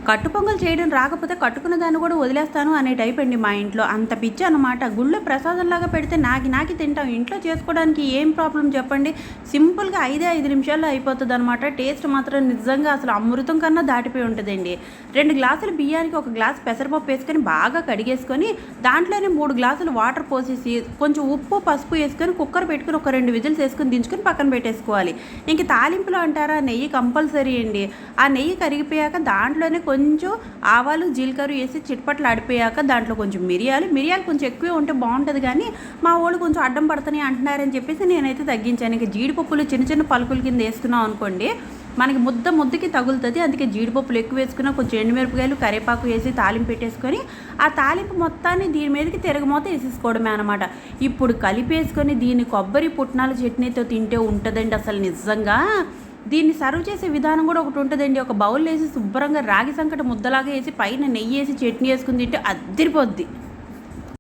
కట్టు పొంగల్ చేయడం రాకపోతే కట్టుకున్న దాన్ని కూడా వదిలేస్తాను అనే టైప్ అండి మా ఇంట్లో. అంత పిచ్చి అనమాట. గుళ్ళో ప్రసాదంలాగా పెడితే నాకి తింటాం. ఇంట్లో చేసుకోవడానికి ఏం ప్రాబ్లం చెప్పండి? సింపుల్గా 5 నిమిషాల్లో అయిపోతుంది అనమాట. టేస్ట్ మాత్రం నిజంగా అసలు అమృతం కన్నా దాటిపోయి ఉంటుందండి. 2 గ్లాసుల బియ్యానికి 1 గ్లాసు పెసరపప్పు వేసుకొని బాగా కడిగేసుకొని దాంట్లోనే 3 గ్లాసులు వాటర్ పోసేసి కొంచెం ఉప్పు పసుపు వేసుకొని కుక్కర్ పెట్టుకుని ఒక 2 విజిల్స్ వేసుకొని దించుకొని పక్కన పెట్టేసుకోవాలి. ఇంక తాలింపులో అంటారా, నెయ్యి కంపల్సరీ అండి. ఆ నెయ్యి కరిగిపోయాక దాంట్లోనే కొంచెం ఆవాలు జీలకర్ర వేసి చిట్పట్లు ఆడిపోయాక దాంట్లో కొంచెం మిరియాలు కొంచెం ఎక్కువే ఉంటే బాగుంటుంది. కానీ మా వాళ్ళు కొంచెం అడ్డం పడుతున్నాయి అంటున్నారని చెప్పేసి నేనైతే తగ్గించాను. ఇక జీడిపప్పులు చిన్న పలుకుల కింద వేసుకున్నాం అనుకోండి, మనకి ముద్దకి తగులుతుంది. అందుకే జీడిపప్పులు ఎక్కువ వేసుకున్నా కొంచెం ఎండుమిరపకాయలు కరివేపాకు వేసి తాలింపు పెట్టేసుకొని ఆ తాలింపు మొత్తాన్ని దీని మీదకి తిరగమోత వేసేసుకోవడమే అనమాట. ఇప్పుడు కలిపేసుకొని దీన్ని కొబ్బరి పుట్నాల చట్నీతో తింటే ఉంటుందండి అసలు నిజంగా. దీన్ని సర్వ్ చేసే విధానం కూడా ఒకటి ఉంటుందండి. ఒక బౌల్ వేసి శుభ్రంగా రాగి సంకట ముద్దలాగా వేసి పైన నెయ్యి వేసి చట్నీ వేసుకుని తింటే అదిరిపోద్ది.